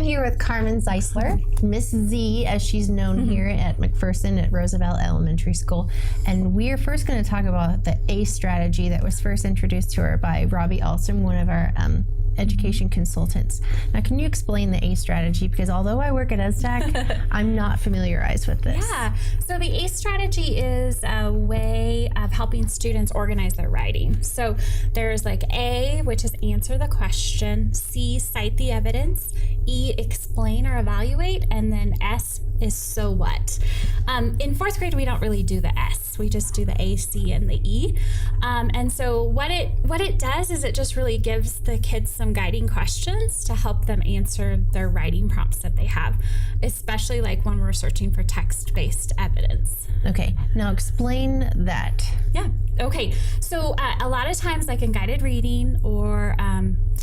here with Carmen Zeisler, Miss Z, as she's known here at McPherson at Roosevelt Elementary School. And we are first going to talk about the ACE strategy that was first introduced to her by Robi Alstrom, one of our education consultants. Now, can you explain the ACE strategy? Because although I work at EdTech, I'm not familiarized with this. Yeah, so the ACE strategy is a way of helping students organize their writing. So there's like A, which is answer the question, C, cite the evidence, E, explain or evaluate, and then S is so what. In fourth grade, we don't really do the S. We just do the A, C, and the E. And so what it does is it just really gives the kids some guiding questions to help them answer their writing prompts that they have, especially like when we're searching for text-based evidence. Okay, now explain that. Yeah, okay. So a lot of times like in guided reading or,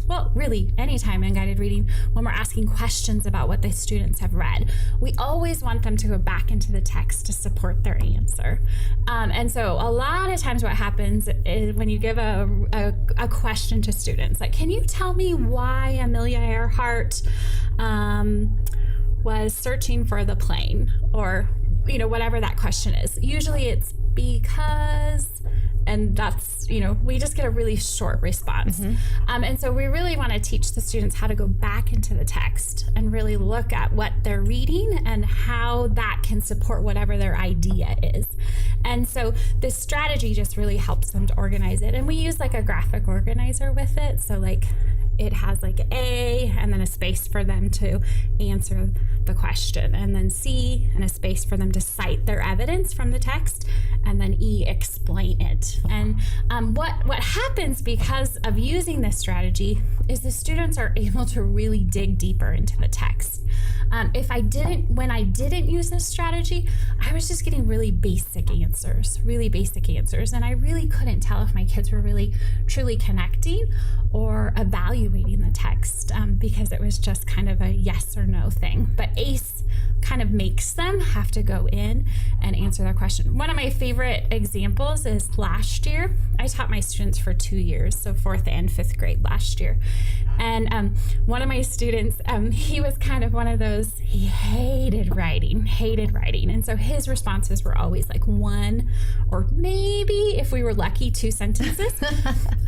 well, really anytime in guided reading, when we're asking questions about what the students have read, we always want them to go back into the text to support their answer. And so a lot of times what happens is when you give a question to students, like, can you tell me why Amelia Earhart was searching for the plane, or, you know, whatever that question is. Usually it's because, and that's, you know, we just get a really short response. And so we really want to teach the students how to go back into the text and really look at what they're reading and how that can support whatever their idea is. And so this strategy just really helps them to organize it. And we use like a graphic organizer with it. So like it has like A and then a space for them to answer the question, and then C and a space for them to cite their evidence from the text, and then E, explain it. And what happens because of using this strategy is the students are able to really dig deeper into the text. When I didn't use this strategy, I was just getting really basic answers, and I really couldn't tell if my kids were really truly connecting or evaluating the text because it was just kind of a yes or no thing. But ACE kind of makes them have to go in and answer their question. One of my favorite examples is last year. I taught my students for 2 years, so 4th and 5th grade last year. And one of my students, he was kind of one of those, he hated writing. And so his responses were always like 1 or maybe, if we were lucky, 2 sentences.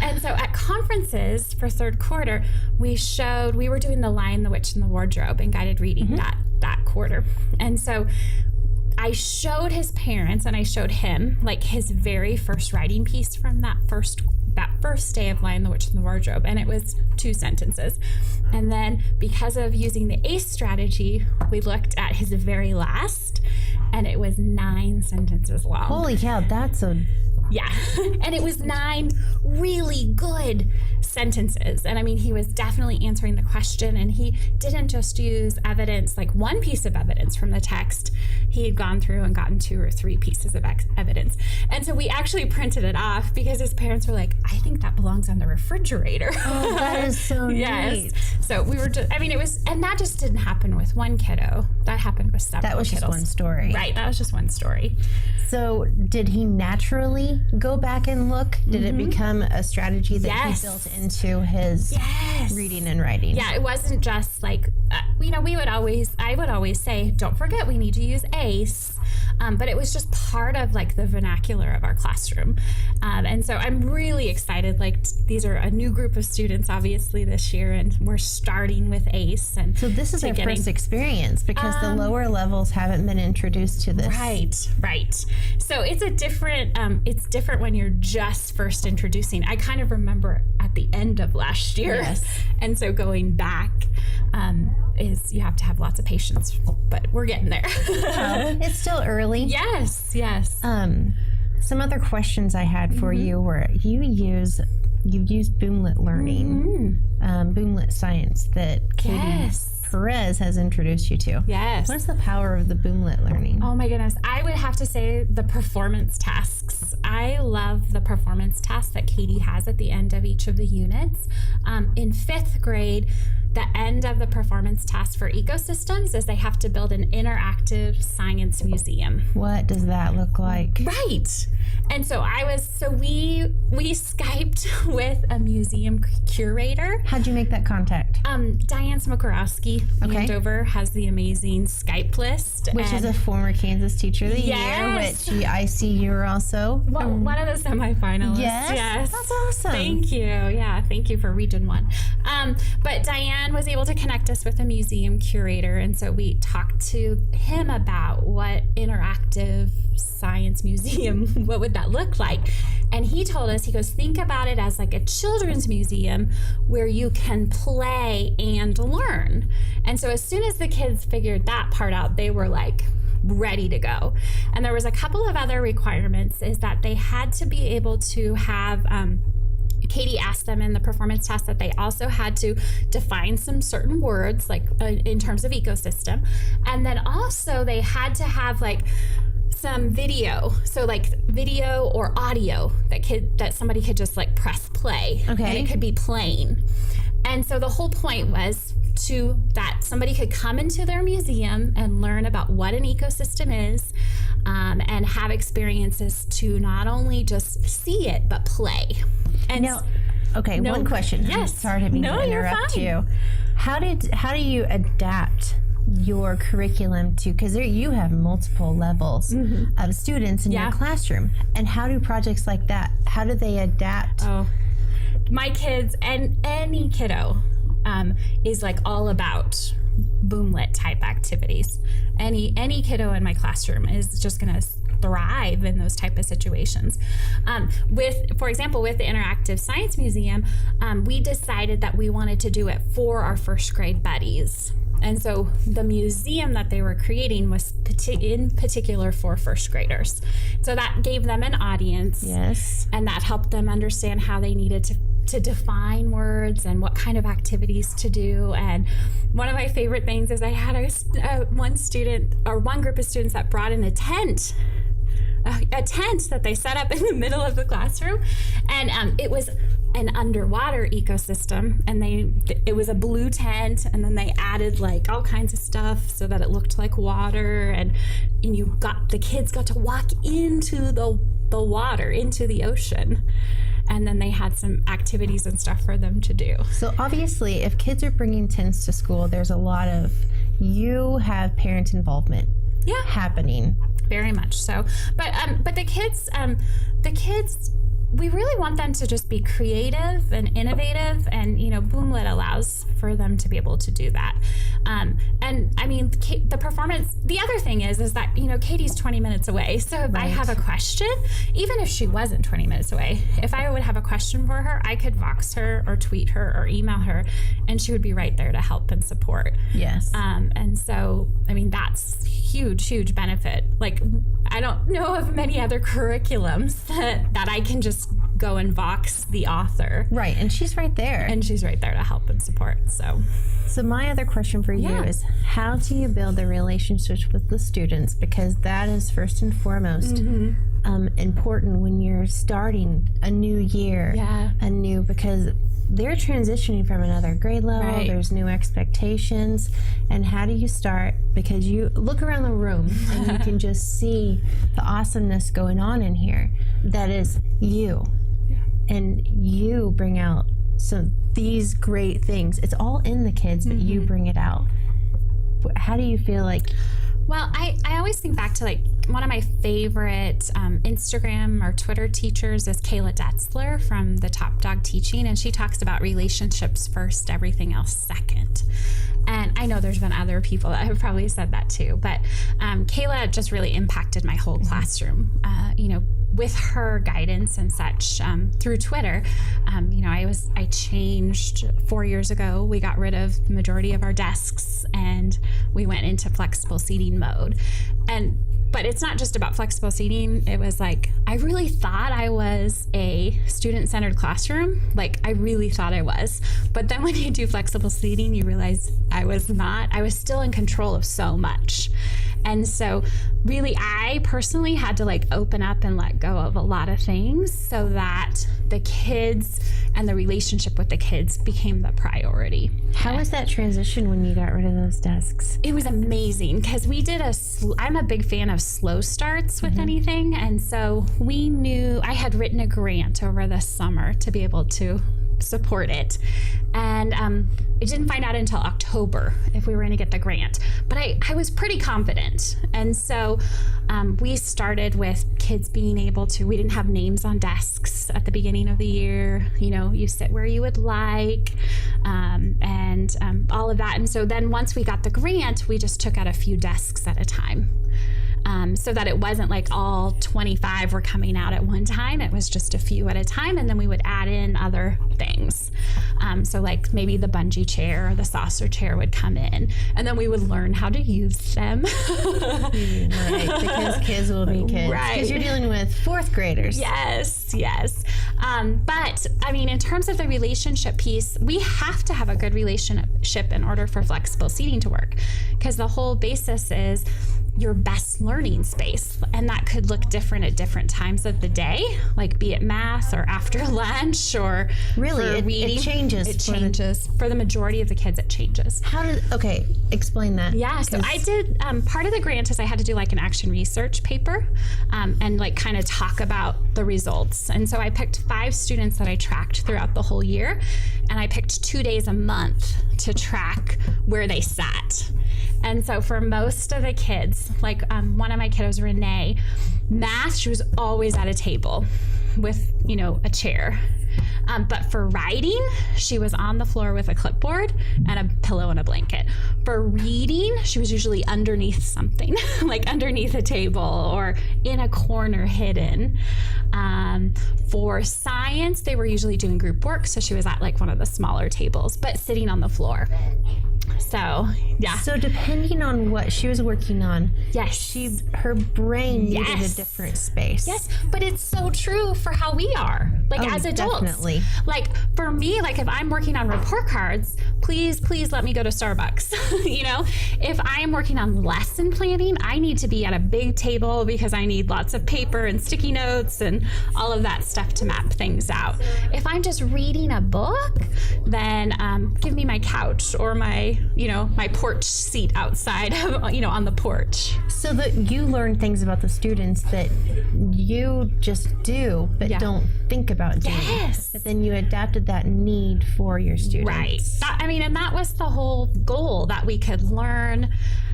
And so at conferences for 3rd quarter, we were doing The Lion, the Witch, and the Wardrobe and guided reading that quarter. And so I showed his parents and I showed him like his very first writing piece from that first day of Lion, the Witch, and the Wardrobe, and it was 2 sentences. And then because of using the ACE strategy, we looked at his very last, and it was 9 sentences long. Holy cow, that's a... Yeah, and it was 9 really good sentences. And I mean, he was definitely answering the question, and he didn't just use evidence, like one piece of evidence from the text. He had gone through and gotten 2 or 3 pieces of evidence. And so we actually printed it off because his parents were like, I think that belongs on the refrigerator. Oh, that is so neat. So we were just, I mean, it was, and that just didn't happen with one kiddo. That happened with several That was kiddos. just one story. Right, that was just one story. So did he naturally go back and look? Did it become a strategy that he built into his reading and writing? Yeah, it wasn't just like, you know, I would always say, don't forget, we need to use ACE. But it was just part of like the vernacular of our classroom. And so I'm really excited. Like these are a new group of students, obviously, this year, and we're starting with ACE. And so this is our first experience because the lower levels haven't been introduced to this. Right. So it's it's different when you're just first introducing. I kind of remember at the end of last year. Yes. And so going back is you have to have lots of patience, but we're getting there. It's still early. Yes. Some other questions I had for you were you've used BOOMLET Learning, BOOMLET Science that Katie Perez has introduced you to. Yes. What's the power of the BOOMLET Learning? Oh my goodness. I would have to say the performance tasks. I love the performance tasks that Katie has at the end of each of the units. In 5th grade, the end of the performance task for ecosystems is they have to build an interactive science museum. What does that look like? Right. And so we Skyped with a museum curator. How'd you make that contact? Diane Smokorowski, Andover, has the amazing Skype list. Which is a former Kansas Teacher of the Year, which I see you're also. One of the semi-finalists. Yes. That's awesome. Thank you. Yeah, thank you for Region 1. But Diane was able to connect us with a museum curator, and so we talked to him about what interactive science museum, what would that look like? And he told us, he goes, think about it as like a children's museum where you can play and learn. And so as soon as the kids figured that part out, they were like ready to go. And there was a couple of other requirements, is that they had to be able to have Katie asked them in the performance test that they also had to define some certain words, like in terms of ecosystem. And then also they had to have like some video, so like video or audio that somebody could just like press play, and it could be playing. And so the whole point was that somebody could come into their museum and learn about what an ecosystem is, and have experiences to not only just see it but play. And one question. Yes. Sorry to interrupt you. How do you adapt your curriculum to, because you have multiple levels of students in your classroom, and how do projects like that, how do they adapt? My kids and any kiddo is like all about BOOMLET type activities. Any kiddo in my classroom is just going to thrive in those type of situations. For example, with the Interactive Science Museum, we decided that we wanted to do it for our first grade buddies. And so the museum that they were creating was in particular for first graders. So that gave them an audience. Yes. And that helped them understand how they needed to define words and what kind of activities to do. And one of my favorite things is I had one group of students that brought in a tent that they set up in the middle of the classroom, and it was an underwater ecosystem, and it was a blue tent, and then they added like all kinds of stuff so that it looked like water, and the kids got to walk into the water, into the ocean. And then they had some activities and stuff for them to do. So obviously, if kids are bringing tents to school, there's a lot of, you have parent involvement happening. Very much so. But the kids, we really want them to just be creative and innovative, and BOOMLET allows for them to be able to do that. And I mean, the performance, the other thing is that Katie's 20 minutes away, so if I have a question, even if she wasn't 20 minutes away, if I would have a question for her, I could Vox her or tweet her or email her, and she would be right there to help and support. Yes. And so I mean, that's huge benefit. Like, I don't know of many other curriculums that I can just go and Vox the author. Right, and she's right there. And she's right there to help and support. So my other question for you is, how do you build the relationships with the students? Because that is first and foremost important when you're starting a new year, because they're transitioning from another grade level. Right. There's new expectations. And how do you start? Because you look around the room and you can just see the awesomeness going on in here. That is you. Yeah. And you bring out these great things. It's all in the kids, but you bring it out. How do you feel like? Well, I always think back to like one of my favorite Instagram or Twitter teachers is Kayla Detzler from the Top Dog Teaching, and she talks about relationships first, everything else second. And I know there's been other people that have probably said that too, but Kayla just really impacted my whole classroom. With her guidance and such through Twitter, I changed 4 years ago. We got rid of the majority of our desks and we went into flexible seating mode. But it's not just about flexible seating. It was like, I really thought I was a student-centered classroom. Like, I really thought I was. But then when you do flexible seating, you realize I was not. I was still in control of so much. And so really, I personally had to like open up and let go of a lot of things so that the kids and the relationship with the kids became the priority. How was that transition when you got rid of those desks? It was amazing because we did I'm a big fan of slow starts with anything. And so we knew I had written a grant over the summer to be able to support it. And I didn't find out until October if we were going to get the grant, but I was pretty confident. And so we started with kids being able to, we didn't have names on desks at the beginning of the year. You know, you sit where you would like, and all of that. And so then once we got the grant, we just took out a few desks at a time. So that it wasn't like all 25 were coming out at one time. It was just a few at a time, and then we would add in other things. So like maybe the bungee chair or the saucer chair would come in, and then we would learn how to use them. Right, because kids will be kids. Right. Because you're dealing with fourth graders. Yes. But I mean, in terms of the relationship piece, we have to have a good relationship in order for flexible seating to work, because the whole basis is your best learning space. And that could look different at different times of the day, like be it math or after lunch or Really, reading. it changes. It changes. For the majority of the kids, it changes. Okay, explain that. Yeah, so I did, part of the grant is I had to do like an action research paper and like kind of talk about the results. And so I picked 5 students that I tracked throughout the whole year, and I picked 2 days a month to track where they sat. And so for most of the kids, like one of my kiddos, Renee, math, she was always at a table with, a chair. But for writing, she was on the floor with a clipboard and a pillow and a blanket. For reading, she was usually underneath something, like underneath a table or in a corner hidden. For science, they were usually doing group work, so she was at like one of the smaller tables, but sitting on the floor. So, yeah. So depending on what she was working on, yes, her brain needed a different space. Yes, but it's so true for how we are, like as adults. Definitely. Like for me, like if I'm working on report cards, please let me go to Starbucks. If I am working on lesson planning, I need to be at a big table because I need lots of paper and sticky notes and all of that stuff to map things out. If I'm just reading a book, then give me my couch or my porch seat outside, on the porch. So that you learn things about the students that you just do, but don't think about doing. Yes. But then you adapted that need for your students. Right. And that was the whole goal, that we could learn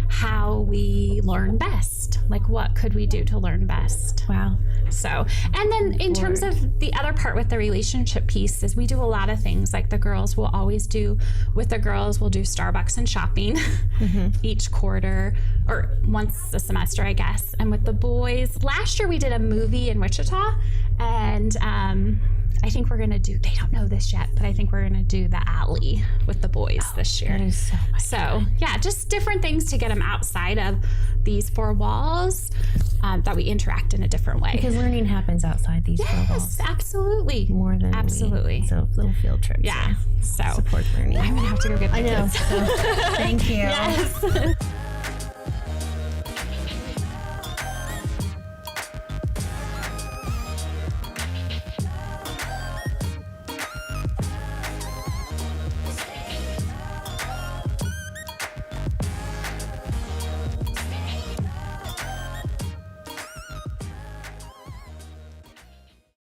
how we learn best. Like, what could we do to learn best? Wow. So, and then in terms of the other part with the relationship piece is we do a lot of things. Like the girls will always do, with the girls, we'll do Starbucks and shopping each quarter or once a semester, I guess. And with the boys, last year we did a movie in Wichita, and I think we're going to do, they don't know this yet, but I think we're going to do the alley with the boys this year. That is so much fun. Yeah, just different things to get them outside of these 4 walls, that we interact in a different way. Because learning happens outside these 4 walls. Yes, absolutely. More than so little field trips. Yeah. So support learning. I'm going to have to go get my kids. So, thank you. Yes.